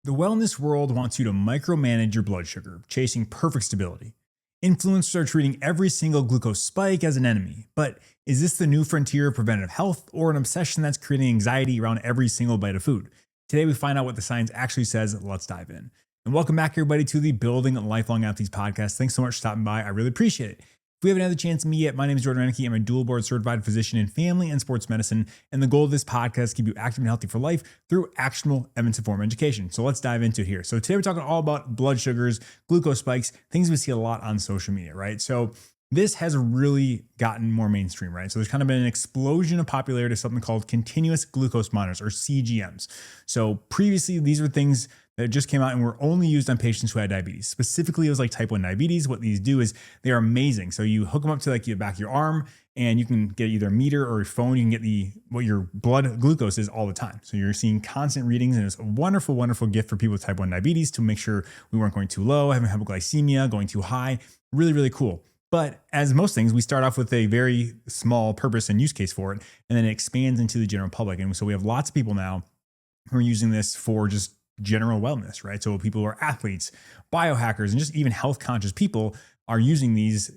The wellness world wants you to micromanage your blood sugar, chasing perfect stability. Influencers are treating every single glucose spike as an enemy. But is this the new frontier of preventative health or an obsession that's creating anxiety around every single bite of food? Today, we find out what the science actually says. Let's dive in. And welcome back, everybody, to the Building Lifelong Athletes podcast. Thanks so much for stopping by. I really appreciate it. If we haven't had the chance to meet yet, my name is Jordan Rennicke. I'm a dual board certified physician in family and sports medicine. And the goal of this podcast is to keep you active and healthy for life through actionable evidence-informed education. So let's dive into it here. So today we're talking all about blood sugars, glucose spikes, things we see a lot on social media, right? So this has really gotten more mainstream, right? So there's kind of been an explosion of popularity of something called continuous glucose monitors, or CGMs. So previously, these were things that just came out and were only used on patients who had diabetes. Specifically, it was like type 1 diabetes. What these do is they are amazing. So you hook them up to like the back of your arm and you can get either a meter or your phone. You can get what your blood glucose is all the time. So you're seeing constant readings, and it's a wonderful, wonderful gift for people with type 1 diabetes to make sure we weren't going too low, having hypoglycemia, going too high. Really, really cool. But as most things, we start off with a very small purpose and use case for it, and then it expands into the general public. And so we have lots of people now who are using this for just general wellness, right? So people who are athletes, biohackers, and just even health conscious people are using these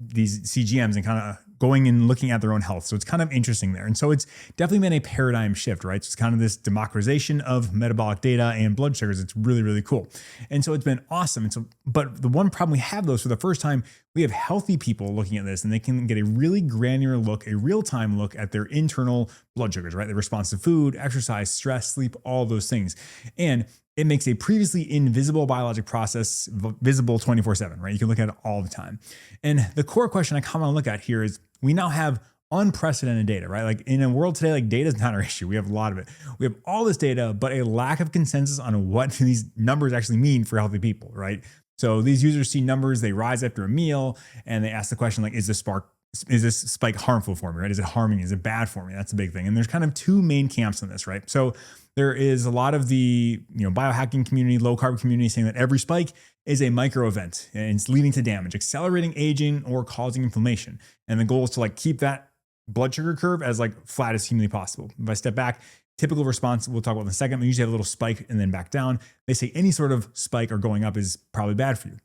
CGMs and kind of going and looking at their own health. So it's kind of interesting there. And so it's definitely been a paradigm shift, right? So it's kind of this democratization of metabolic data and blood sugars. It's really, really cool. And so it's been awesome. And so, but the one problem we have, though, for the first time, we have healthy people looking at this, and they can get a really granular look, a real-time look at their internal blood sugars, right? Their response to food, exercise, stress, sleep, all those things. And it makes a previously invisible biologic process visible 24/7, right? You can look at it all the time. And the core question I kind of want to look at here is we now have unprecedented data, right? Like in a world today, like data is not our issue. We have a lot of it. We have all this data, but a lack of consensus on what these numbers actually mean for healthy people, right? So these users see numbers, they rise after a meal, and they ask the question like, is this spike harmful for me, right? Is it harming? Is it bad for me? That's a big thing. And there's kind of two main camps in this, right? So there is a lot of the biohacking community, low carb community saying that every spike is a micro event and it's leading to damage, accelerating aging or causing inflammation. And the goal is to like keep that blood sugar curve as like flat as humanly possible. If I step back, typical response, we'll talk about in a second, we usually have a little spike and then back down. They say any sort of spike or going up is probably bad for you.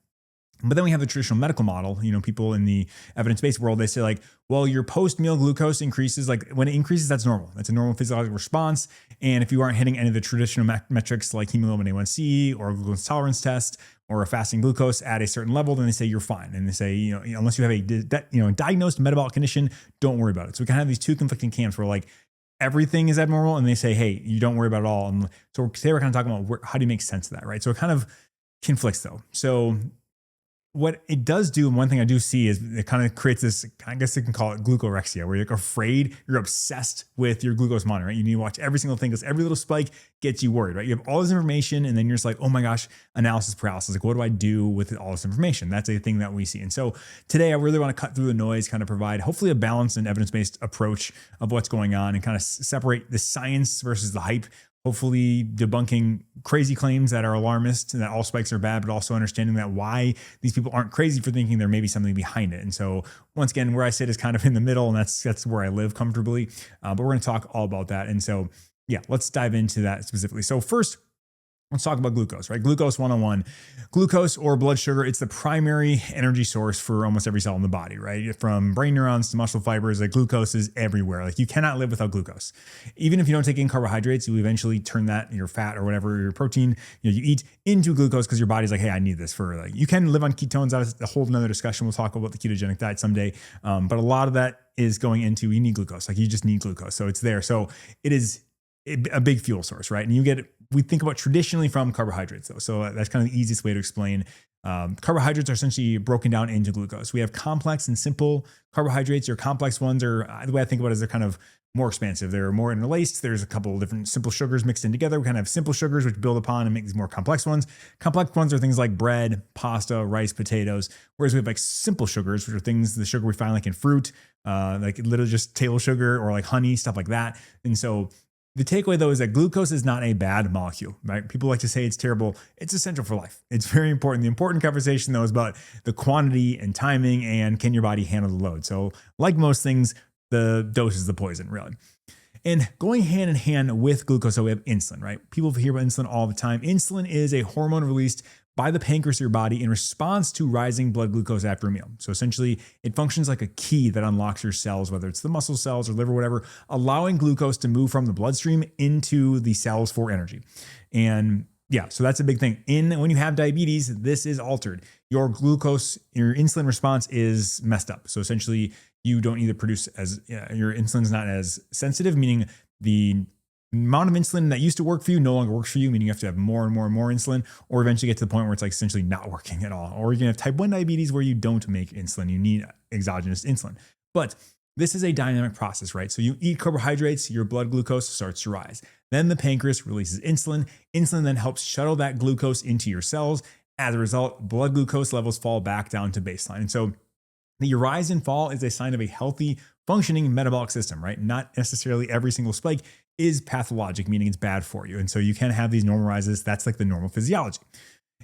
But then we have the traditional medical model, people in the evidence-based world, they say like, well, your post-meal glucose increases. Like when it increases, that's normal. That's a normal physiological response. And if you aren't hitting any of the traditional metrics like hemoglobin A1C or glucose tolerance test or a fasting glucose at a certain level, then they say you're fine. And they say, unless you have a diagnosed metabolic condition, don't worry about it. So we kind of have these two conflicting camps where like everything is abnormal and they say, hey, you don't worry about it all. And so today we're kind of talking about how do you make sense of that, right? So it kind of conflicts though. So what it does do, and one thing I do see is it kind of creates this, I guess you can call it glucorexia, where you're like afraid, you're obsessed with your glucose monitor, right? You need to watch every single thing because every little spike gets you worried, right? You have all this information and then you're just like, oh my gosh, analysis paralysis. Like, what do I do with all this information? That's a thing that we see. And so today I really want to cut through the noise, kind of provide hopefully a balanced and evidence-based approach of what's going on and kind of separate the science versus the hype. Hopefully debunking crazy claims that are alarmist and that all spikes are bad, but also understanding that why these people aren't crazy for thinking there may be something behind it. And so once again, where I sit is kind of in the middle, and that's where I live comfortably. But we're going to talk all about that. And so, yeah, let's dive into that specifically. So first, let's talk about glucose, right? Glucose 101. Glucose or blood sugar, it's the primary energy source for almost every cell in the body, right? From brain neurons to muscle fibers, like glucose is everywhere. Like you cannot live without glucose. Even if you don't take in carbohydrates, you eventually turn that, your fat or whatever, your protein, you eat into glucose because your body's like, hey, I need this for like, you can live on ketones. That's a whole nother discussion. We'll talk about the ketogenic diet someday. But a lot of that is going into, you need glucose. Like you just need glucose. So it's there. So it is a big fuel source, right? And we think about traditionally from carbohydrates though. So that's kind of the easiest way to explain. Carbohydrates are essentially broken down into glucose. We have complex and simple carbohydrates. Your complex ones are, the way I think about it is they're kind of more expansive. They're more interlaced. There's a couple of different simple sugars mixed in together. We kind of have simple sugars, which build upon and make these more complex ones. Complex ones are things like bread, pasta, rice, potatoes. Whereas we have like simple sugars, which are things, the sugar we find like in fruit, like literally just table sugar or like honey, stuff like that. And so the takeaway though is that glucose is not a bad molecule, right? People like to say it's terrible. It's essential for life. It's very important. The important conversation though is about the quantity and timing and can your body handle the load? So like most things, the dose is the poison really. And going hand in hand with glucose, so we have insulin, right? People hear about insulin all the time. Insulin is a hormone released by the pancreas of your body in response to rising blood glucose after a meal. So essentially, it functions like a key that unlocks your cells, whether it's the muscle cells or liver, whatever, allowing glucose to move from the bloodstream into the cells for energy. And yeah, so that's a big thing. When you have diabetes, this is altered. Your insulin response is messed up. So essentially, you don't either produce your insulin's not as sensitive, meaning the amount of insulin that used to work for you no longer works for you, meaning you have to have more and more and more insulin, or eventually get to the point where it's like essentially not working at all. Or you can have type 1 diabetes where you don't make insulin. You need exogenous insulin. But this is a dynamic process, right? So you eat carbohydrates, your blood glucose starts to rise. Then the pancreas releases insulin. Insulin then helps shuttle that glucose into your cells. As a result, blood glucose levels fall back down to baseline. And so the rise and fall is a sign of a healthy, functioning metabolic system, right? Not necessarily every single spike is pathologic, meaning it's bad for you. And so you can have these normal rises. That's like the normal physiology.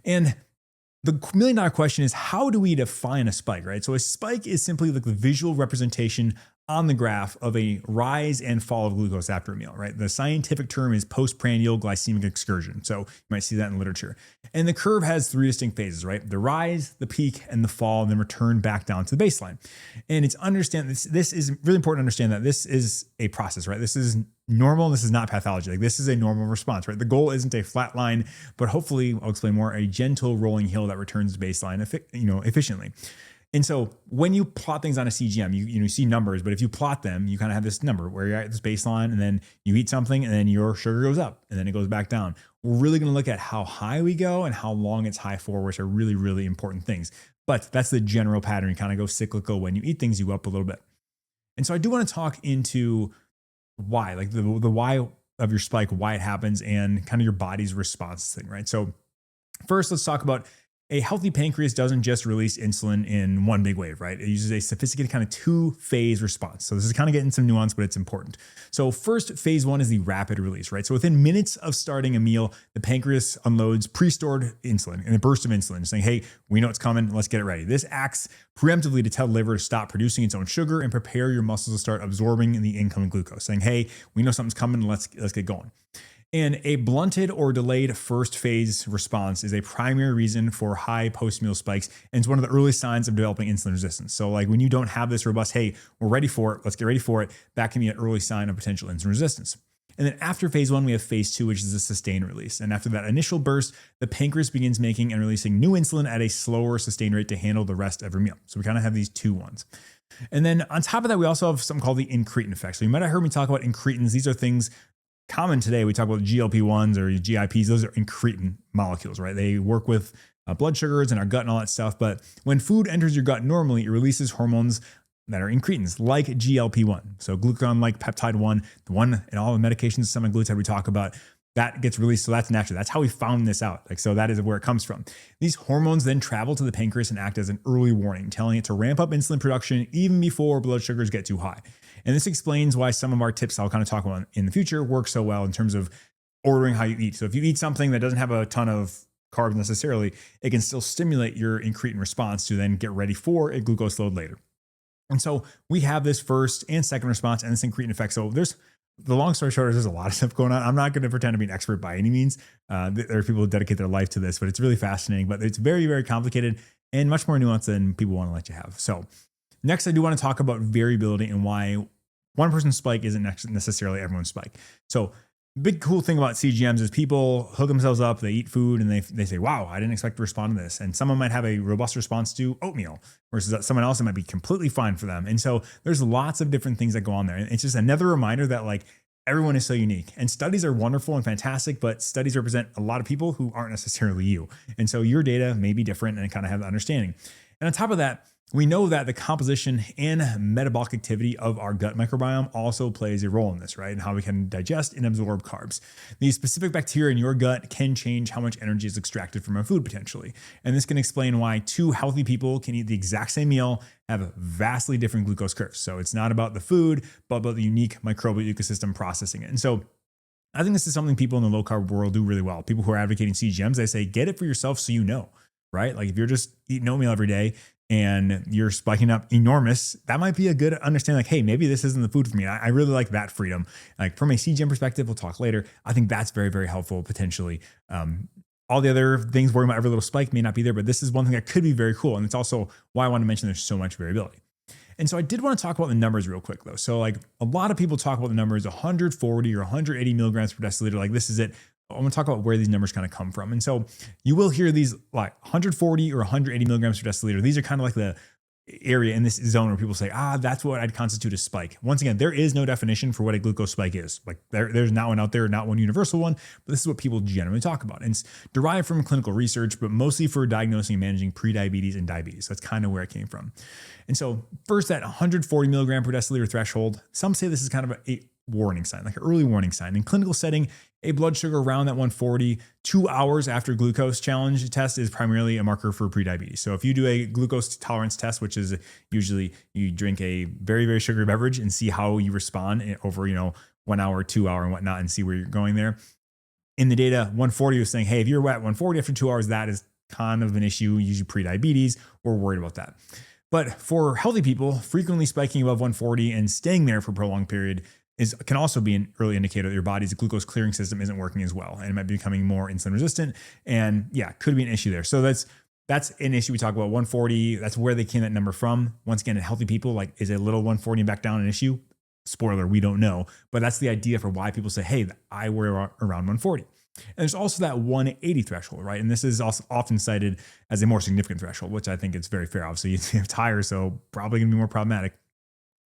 And the $1 million question is, how do we define a spike, right? So a spike is simply like the visual representation on the graph of a rise and fall of glucose after a meal, right? The scientific term is postprandial glycemic excursion. So you might see that in literature. And the curve has 3 distinct phases, right? The rise, the peak, and the fall, and then return back down to the baseline. And it's this is really important to understand that this is a process, right? This is normal. This is not pathology. Like this is a normal response, right? The goal isn't a flat line, but hopefully I'll explain more, a gentle rolling hill that returns to baseline, efficiently. And so when you plot things on a CGM, you see numbers, but if you plot them, you kind of have this number where you're at this baseline, and then you eat something and then your sugar goes up and then it goes back down. We're really going to look at how high we go and how long it's high for, which are really, really important things. But that's the general pattern. You kind of go cyclical. When you eat things, you go up a little bit. And so I do want to talk into why, like the why of your spike, why it happens, and kind of your body's response thing, right? So first, let's talk about a healthy pancreas doesn't just release insulin in one big wave, right? It uses a sophisticated kind of 2-phase response. So this is kind of getting some nuance, but it's important. So first, phase 1 is the rapid release, right? So within minutes of starting a meal, the pancreas unloads pre-stored insulin and a burst of insulin, saying, hey, we know it's coming, let's get it ready. This acts preemptively to tell the liver to stop producing its own sugar and prepare your muscles to start absorbing the incoming glucose, saying, hey, we know something's coming, let's get going. And a blunted or delayed first phase response is a primary reason for high post-meal spikes, and it's one of the early signs of developing insulin resistance. So like when you don't have this robust, hey, we're ready for it, let's get ready for it, that can be an early sign of potential insulin resistance. And then after phase 1, we have phase 2, which is a sustained release. And after that initial burst, the pancreas begins making and releasing new insulin at a slower sustained rate to handle the rest of your meal. So we kind of have these two ones. And then on top of that, we also have something called the incretin effect. So you might have heard me talk about incretins. These are things common today. We talk about GLP-1s or GIPs. Those are incretin molecules, right? They work with blood sugars in our gut and all that stuff. But when food enters your gut normally, it releases hormones that are incretins, like GLP-1. So glucagon-like peptide 1, the one in all the medications, semaglutide we talk about, that gets released. So that's natural. That's how we found this out. So that is where it comes from. These hormones then travel to the pancreas and act as an early warning, telling it to ramp up insulin production even before blood sugars get too high. And this explains why some of our tips I'll kind of talk about in the future work so well in terms of ordering how you eat. So if you eat something that doesn't have a ton of carbs necessarily, it can still stimulate your incretin response to then get ready for a glucose load later. And so we have this first and second response and this incretin effect. So the long story short is there's a lot of stuff going on. I'm not going to pretend to be an expert by any means. There are people who dedicate their life to this, but it's really fascinating, but it's very, very complicated and much more nuanced than people want to let you have. So next, I do want to talk about variability and why one person's spike isn't necessarily everyone's spike. So big cool thing about CGMs is people hook themselves up, they eat food and they say, wow, I didn't expect to respond to this. And someone might have a robust response to oatmeal versus someone else that might be completely fine for them. And so there's lots of different things that go on there. And it's just another reminder that like everyone is so unique, and studies are wonderful and fantastic, but studies represent a lot of people who aren't necessarily you. And so your data may be different and kind of have the understanding. And on top of that, we know that the composition and metabolic activity of our gut microbiome also plays a role in this, right? And how we can digest and absorb carbs. These specific bacteria in your gut can change how much energy is extracted from our food potentially. And this can explain why two healthy people can eat the exact same meal, have vastly different glucose curves. So it's not about the food, but about the unique microbial ecosystem processing it. And so I think this is something people in the low carb world do really well. People who are advocating CGMs, they say, get it for yourself so you know, right? Like if you're just eating oatmeal every day, and you're spiking up enormous, that might be a good understanding, like, hey, maybe this isn't the food for me. I really like that freedom. Like from a CGM perspective, we'll talk later. I think that's very, very helpful potentially. All the other things, worrying about every little spike may not be there, but this is one thing that could be very cool. And it's also why I want to mention there's so much variability. And so I did want to talk about the numbers real quick though. So like a lot of people talk about the numbers 140 or 180 milligrams per deciliter. Like this is it. I'm going to talk about where these numbers kind of come from. And so you will hear these like 140 or 180 milligrams per deciliter. These are kind of like the area in this zone where people say, that's what I'd constitute a spike. Once again, there is no definition for what a glucose spike is. Like there's not one out there, not one universal one, but this is what people generally talk about. And it's derived from clinical research, but mostly for diagnosing and managing prediabetes and diabetes. That's kind of where it came from. And so first, that 140 milligram per deciliter threshold, some say this is kind of a warning sign, like an early warning sign. In clinical setting, a blood sugar around that 140, 2 hours after glucose challenge test is primarily a marker for prediabetes. So if you do a glucose tolerance test, which is usually you drink a very, very sugary beverage and see how you respond over, 1 hour, 2 hour and whatnot, and see where you're going there. In the data, 140 was saying, hey, if you're at 140 after 2 hours, that is kind of an issue, usually prediabetes. We're worried about that. But for healthy people, frequently spiking above 140 and staying there for a prolonged period can also be an early indicator that your body's glucose clearing system isn't working as well, and it might be becoming more insulin resistant. And yeah, could be an issue there. So that's an issue. We talk about 140. That's where they came that number from. Once again, in healthy people, like, is a little 140 and back down an issue? Spoiler, we don't know. But that's the idea for why people say, hey, I worry around 140. And there's also that 180 threshold, right? And this is also often cited as a more significant threshold, which I think is very fair. Obviously, you have tires, so probably going to be more problematic.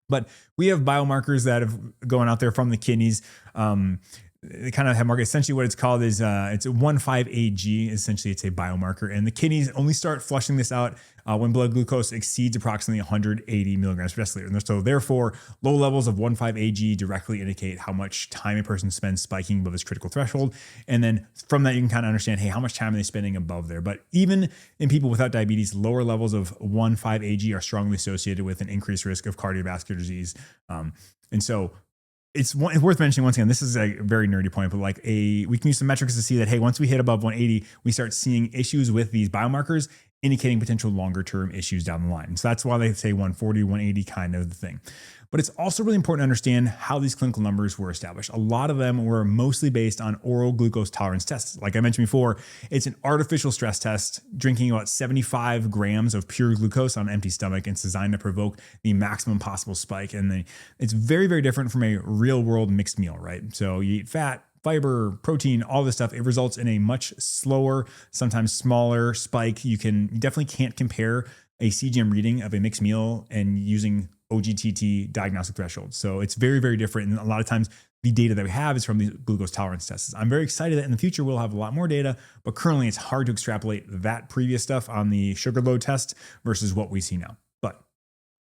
But we have biomarkers that have going out there from the kidneys. They kind of have markers. Essentially what it's called is it's a 1,5-AG. Essentially, it's a biomarker. And the kidneys only start flushing this out when blood glucose exceeds approximately 180 milligrams per deciliter. And so therefore, low levels of 1,5-AG directly indicate how much time a person spends spiking above this critical threshold. And then from that, you can kind of understand, hey, how much time are they spending above there? But even in people without diabetes, lower levels of 1,5-AG are strongly associated with an increased risk of cardiovascular disease. And so it's worth mentioning once again, this is a very nerdy point, but we can use some metrics to see that, hey, once we hit above 180, we start seeing issues with these biomarkers indicating potential longer term issues down the line. And so that's why they say 140, 180 kind of the thing. But it's also really important to understand how these clinical numbers were established. A lot of them were mostly based on oral glucose tolerance tests. Like I mentioned before, it's an artificial stress test, drinking about 75 grams of pure glucose on an empty stomach, and it's designed to provoke the maximum possible spike. And it's very, very different from a real world mixed meal, right? So you eat fat, fiber, protein, all this stuff. It results in a much slower, sometimes smaller spike. You definitely can't compare a CGM reading of a mixed meal and using OGTT diagnostic thresholds. So it's very, very different. And a lot of times the data that we have is from these glucose tolerance tests. I'm very excited that in the future we'll have a lot more data, but currently it's hard to extrapolate that previous stuff on the sugar load test versus what we see now. But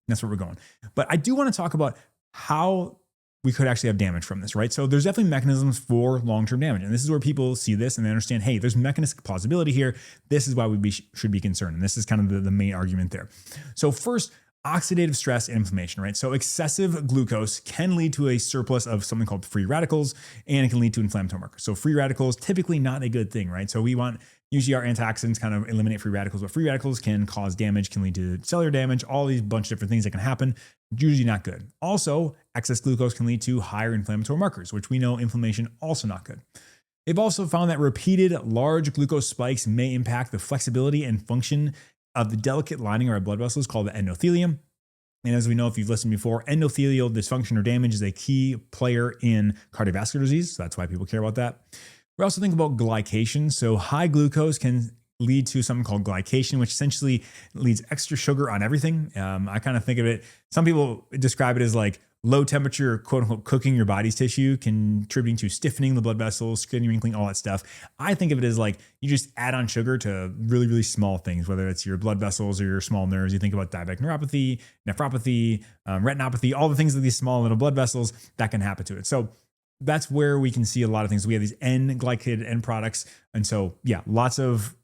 that's where we're going. But I do want to talk about how we could actually have damage from this, right? So there's definitely mechanisms for long-term damage. And this is where people see this and they understand, hey, there's mechanistic plausibility here. This is why we should be concerned. And this is kind of the main argument there. So first, oxidative stress and inflammation, right? So excessive glucose can lead to a surplus of something called free radicals, and it can lead to inflammatory markers. So free radicals, typically not a good thing, right? So usually our antioxidants kind of eliminate free radicals, but free radicals can cause damage, can lead to cellular damage, all these bunch of different things that can happen. Usually not good. Also, excess glucose can lead to higher inflammatory markers, which we know inflammation also not good. They've also found that repeated large glucose spikes may impact the flexibility and function of the delicate lining of our blood vessels called the endothelium. And as we know, if you've listened before, endothelial dysfunction or damage is a key player in cardiovascular disease. So that's why people care about that. We also think about glycation. So high glucose can lead to something called glycation, which essentially leads extra sugar on everything. I kind of think of it, some people describe it as like low temperature, quote unquote, cooking your body's tissue, contributing to stiffening the blood vessels, skin wrinkling, all that stuff. I think of it as like you just add on sugar to really, really small things, whether it's your blood vessels or your small nerves. You think about diabetic neuropathy, nephropathy, retinopathy, all the things of these small little blood vessels that can happen to it. So that's where we can see a lot of things. We have these N-glycated end products. And so, yeah, lots of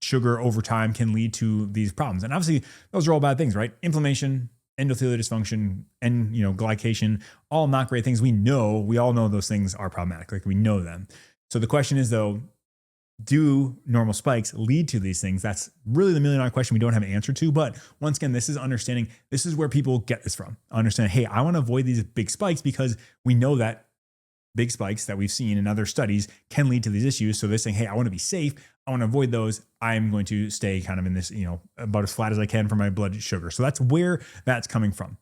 sugar over time can lead to these problems. And obviously, those are all bad things, right? Inflammation, endothelial dysfunction, and glycation, all not great things. We all know those things are problematic. Like we know them. So the question is though, do normal spikes lead to these things? That's really the million-dollar question we don't have an answer to. But once again, this is understanding, this is where people get this from. Understand, hey, I want to avoid these big spikes because we know that big spikes that we've seen in other studies can lead to these issues. So they're saying, hey, I want to be safe. I want to avoid those. I'm going to stay kind of in this, about as flat as I can for my blood sugar. So that's where that's coming from.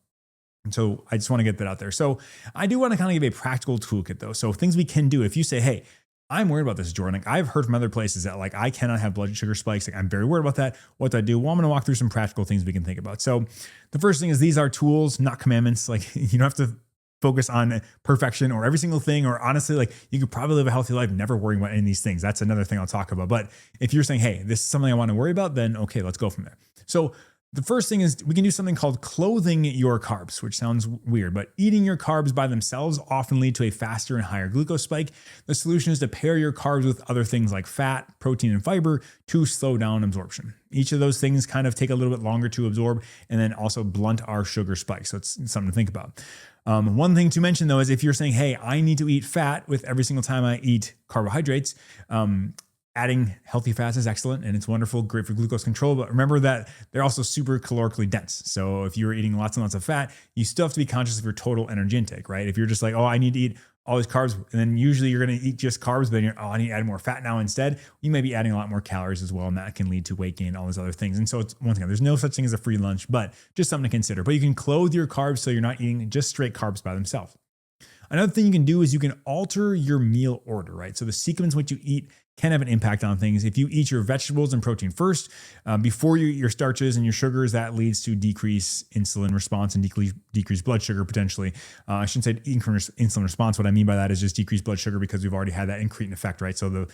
And so I just want to get that out there. So I do want to kind of give a practical toolkit though. So things we can do if you say, hey, I'm worried about this, Jordan. Like I've heard from other places that like I cannot have blood sugar spikes. Like I'm very worried about that. What do I do? Well, I'm going to walk through some practical things we can think about. So the first thing is these are tools, not commandments. Like you don't have to focus on perfection or every single thing, or honestly, like you could probably live a healthy life, never worrying about any of these things. That's another thing I'll talk about. But if you're saying, hey, this is something I want to worry about, then okay, let's go from there. So the first thing is we can do something called clothing your carbs, which sounds weird, but eating your carbs by themselves often lead to a faster and higher glucose spike. The solution is to pair your carbs with other things like fat, protein, and fiber to slow down absorption. Each of those things kind of take a little bit longer to absorb and then also blunt our sugar spike. So it's something to think about. One thing to mention though is if you're saying, hey, I need to eat fat with every single time I eat carbohydrates, adding healthy fats is excellent and it's wonderful, great for glucose control. But remember that they're also super calorically dense. So if you're eating lots and lots of fat, you still have to be conscious of your total energy intake, right? If you're just like, oh, I need to eat all these carbs, and then usually you're going to eat just carbs, but then you're, oh, I need to add more fat now instead. You may be adding a lot more calories as well, and that can lead to weight gain, all those other things. And so it's, once again, there's no such thing as a free lunch, but just something to consider. But you can clothe your carbs so you're not eating just straight carbs by themselves. Another thing you can do is you can alter your meal order, right? So the sequence what you eat can have an impact on things. If you eat your vegetables and protein first, before you eat your starches and your sugars, that leads to decreased insulin response and decreased blood sugar potentially. I shouldn't say increased insulin response. What I mean by that is just decreased blood sugar because we've already had that incretin effect, right? So the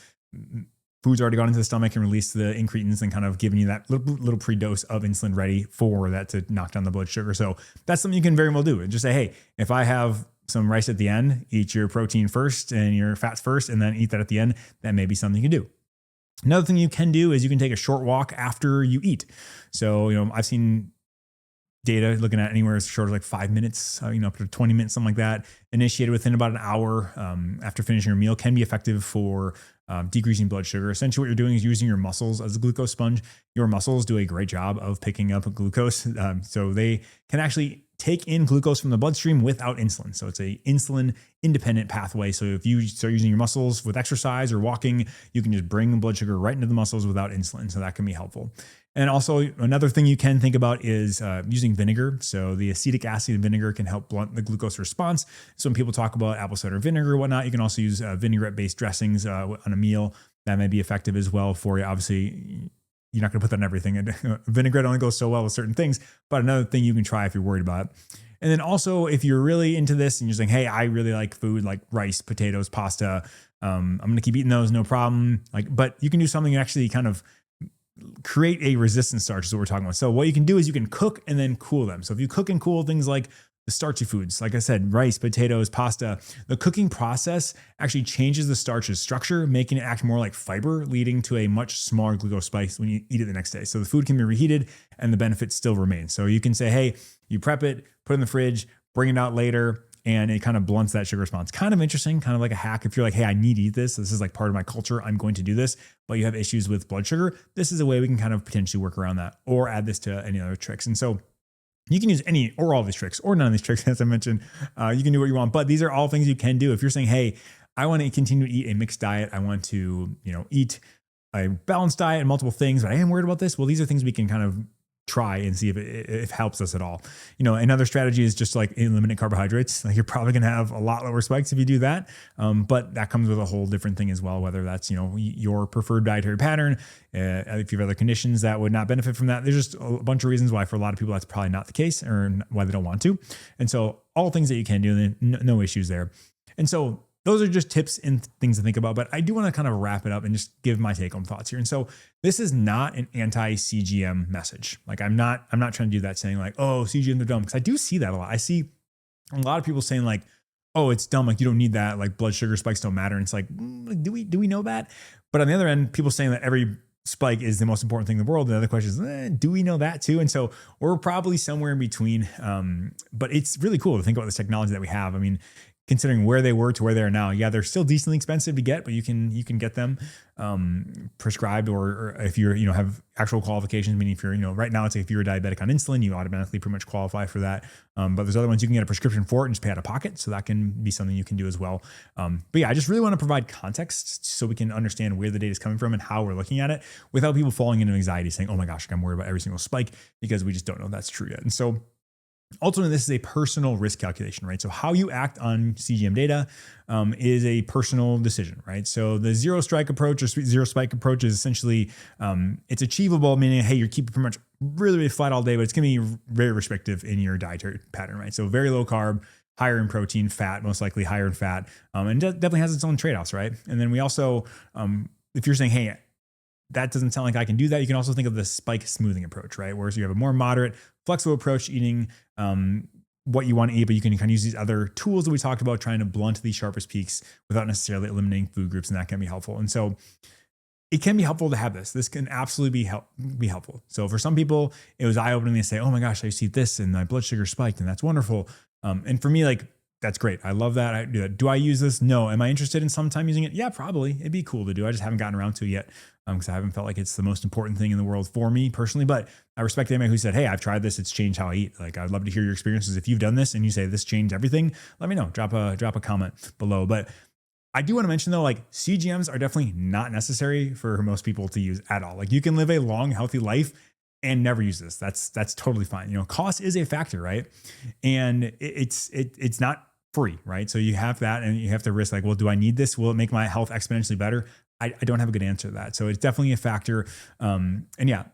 food's already gone into the stomach and released the incretins and kind of giving you that little pre-dose of insulin ready for that to knock down the blood sugar. So that's something you can very well do. And just say, hey, if I have some rice at the end, eat your protein first and your fats first, and then eat that at the end. That may be something you can do. Another thing you can do is you can take a short walk after you eat. So, I've seen data looking at anywhere as short as like 5 minutes, up to 20 minutes, something like that, initiated within about an hour after finishing your meal can be effective for decreasing blood sugar. Essentially what you're doing is using your muscles as a glucose sponge. Your muscles do a great job of picking up glucose. So they can actually take in glucose from the bloodstream without insulin. So it's a insulin independent pathway. So if you start using your muscles with exercise or walking, you can just bring blood sugar right into the muscles without insulin. So that can be helpful. And also another thing you can think about is using vinegar. So the acetic acid in vinegar can help blunt the glucose response. So when people talk about apple cider vinegar or whatnot, you can also use vinaigrette-based dressings on a meal. That may be effective as well for you. Obviously, you're not going to put that on everything. And vinaigrette only goes so well with certain things. But another thing you can try if you're worried about it. And then also, if you're really into this and you're saying, hey, I really like food like rice, potatoes, pasta. I'm going to keep eating those, no problem. But you can do something actually kind of create a resistant starch is what we're talking about. So what you can do is you can cook and then cool them. So if you cook and cool things like the starchy foods, like I said, rice, potatoes, pasta, the cooking process actually changes the starch's structure, making it act more like fiber, leading to a much smaller glucose spike when you eat it the next day. So the food can be reheated and the benefits still remain. So you can say, hey, you prep it, put it in the fridge, bring it out later, and it kind of blunts that sugar response. Kind of interesting, kind of like a hack. If you're like, hey, I need to eat this. This is like part of my culture. I'm going to do this, but you have issues with blood sugar. This is a way we can kind of potentially work around that or add this to any other tricks. And so you can use any or all of these tricks or none of these tricks, as I mentioned. You can do what you want, but these are all things you can do. If you're saying, hey, I want to continue to eat a mixed diet. I want to, eat a balanced diet and multiple things, but I am worried about this. Well, these are things we can kind of try and see if it helps us at all. Another strategy is just like eliminate carbohydrates. Like you're probably going to have a lot lower spikes if you do that. But that comes with a whole different thing as well, whether that's, your preferred dietary pattern. If you have other conditions that would not benefit from that, there's just a bunch of reasons why for a lot of people, that's probably not the case or why they don't want to. And so all things that you can do, and no issues there. And so those are just tips and things to think about, but I do want to kind of wrap it up and just give my take home thoughts here. And so this is not an anti-CGM message. Like I'm not trying to do that saying like, oh, CGMs are dumb. Because I do see that a lot. I see a lot of people saying like, oh, it's dumb. Like you don't need that. Like blood sugar spikes don't matter. And it's like, do we know that? But on the other end, people saying that every spike is the most important thing in the world. The other question is, do we know that too? And so we're probably somewhere in between. But it's really cool to think about this technology that we have. I mean, considering where they were to where they are now. Yeah, they're still decently expensive to get, but you can get them prescribed, or if you're, have actual qualifications, meaning if you're, right now it's like if you're a diabetic on insulin, you automatically pretty much qualify for that. But there's other ones you can get a prescription for it and just pay out of pocket. So that can be something you can do as well. But yeah, I just really want to provide context so we can understand where the data is coming from and how we're looking at it without people falling into anxiety saying, oh my gosh, I'm worried about every single spike, because we just don't know if that's true yet. And so ultimately, this is a personal risk calculation, right? So how you act on CGM data is a personal decision, right? So the zero strike approach or zero spike approach is essentially, it's achievable, meaning, hey, you're keeping pretty much really, really flat all day, but it's going to be very restrictive in your dietary pattern, right? So very low carb, higher in protein, fat, most likely higher in fat, and definitely has its own trade-offs, right? And then we also, if you're saying, hey, that doesn't sound like I can do that, you can also think of the spike smoothing approach, right? Whereas you have a more moderate, flexible approach to eating what you want to eat, but you can kind of use these other tools that we talked about, trying to blunt these sharpest peaks without necessarily eliminating food groups, and that can be helpful. And so it can be helpful to have this. This can absolutely be helpful. So for some people, it was eye-opening to say, oh my gosh, I used to eat this and my blood sugar spiked, and that's wonderful. And for me, like, that's great. I love that. I do that. Do I use this? No. Am I interested in sometime using it? Yeah, probably. It'd be cool to do. I just haven't gotten around to it yet because I haven't felt like it's the most important thing in the world for me personally. But I respect anybody who said, hey, I've tried this. It's changed how I eat. Like, I'd love to hear your experiences. If you've done this and you say this changed everything, let me know. Drop a comment below. But I do want to mention though, like, CGMs are definitely not necessary for most people to use at all. Like, you can live a long, healthy life and never use this. That's totally fine. Cost is a factor, right? And it's not free, right? So you have that, and you have to risk, like, well, do I need this? Will it make my health exponentially better? I don't have a good answer to that. So it's definitely a factor. And yeah,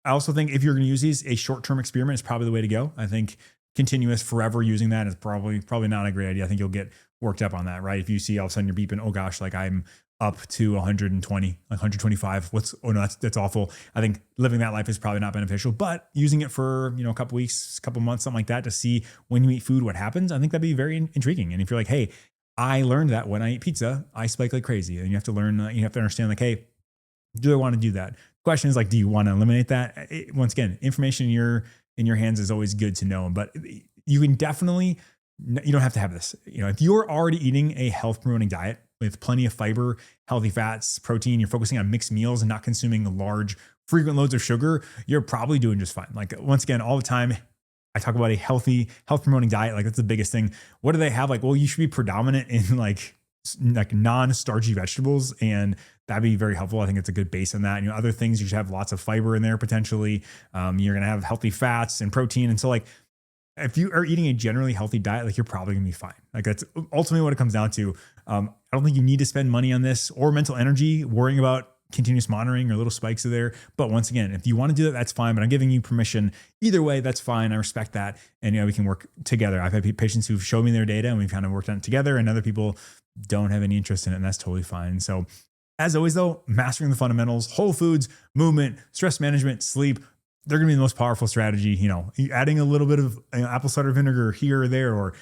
I also think if you're going to use these, a short-term experiment is probably the way to go. I think continuous forever using that is probably not a great idea. I think you'll get worked up on that, right? If you see all of a sudden you're beeping, oh gosh, like I'm up to 120, like 125. Oh no, that's awful. I think living that life is probably not beneficial, but using it for, a couple weeks, couple months, something like that, to see when you eat food, what happens, I think that'd be very intriguing. And if you're like, hey, I learned that when I eat pizza, I spike like crazy. And you have to learn, you have to understand, like, hey, do I want to do that? Question is, like, do you want to eliminate that? Once again, information in your hands is always good to know, but you can definitely, you don't have to have this. If you're already eating a health promoting diet with plenty of fiber, healthy fats, protein, you're focusing on mixed meals and not consuming large, frequent loads of sugar, you're probably doing just fine. Like, once again, all the time, I talk about a healthy, health promoting diet. Like, that's the biggest thing. What do they have? Like, well, you should be predominant in like non-starchy vegetables, and that'd be very helpful. I think it's a good base on that. Other things, you should have lots of fiber in there potentially. You're going to have healthy fats and protein. And so, like, if you are eating a generally healthy diet, like, you're probably gonna be fine. Like, that's ultimately what it comes down to. I don't think you need to spend money on this or mental energy worrying about continuous monitoring or little spikes are there. But once again, if you want to do that, that's fine. But I'm giving you permission. Either way, that's fine. I respect that. And we can work together. I've had patients who've shown me their data and we've kind of worked on it together, and other people don't have any interest in it, and that's totally fine. So as always though, mastering the fundamentals, whole foods, movement, stress management, sleep, they're going to be the most powerful strategy. Adding a little bit of apple cider vinegar here or there, or,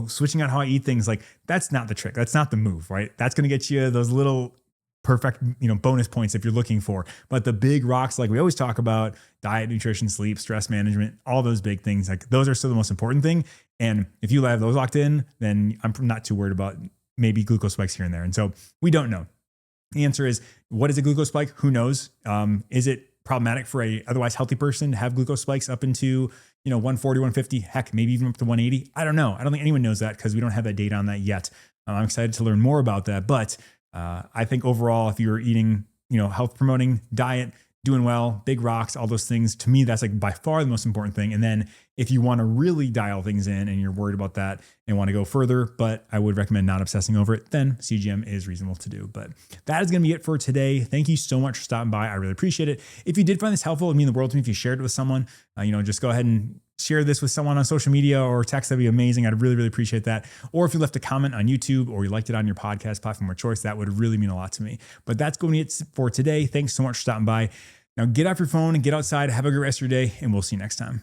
switching out how I eat things, like, that's not the trick. That's not the move, right? That's going to get you those little perfect, bonus points if you're looking for. But the big rocks, like we always talk about, diet, nutrition, sleep, stress management, all those big things, like, those are still the most important thing. And if you have those locked in, then I'm not too worried about maybe glucose spikes here and there. And so we don't know. The answer is, what is a glucose spike? Who knows? Is it problematic for a otherwise healthy person to have glucose spikes up into 140, 150, heck, maybe even up to 180? I don't know. I don't think anyone knows that because we don't have that data on that yet. I'm excited to learn more about that. But I think overall, if you're eating, health promoting diet, doing well, big rocks, all those things, to me, that's like by far the most important thing. And then if you want to really dial things in and you're worried about that and want to go further, but I would recommend not obsessing over it, then CGM is reasonable to do. But that is going to be it for today. Thank you so much for stopping by. I really appreciate it. If you did find this helpful, it'd mean the world to me if you shared it with someone. Just go ahead and share this with someone on social media or text. That'd be amazing. I'd really, really appreciate that. Or if you left a comment on YouTube or you liked it on your podcast platform of choice, that would really mean a lot to me. But that's going to be it for today. Thanks so much for stopping by. Now get off your phone and get outside. Have a great rest of your day, and we'll see you next time.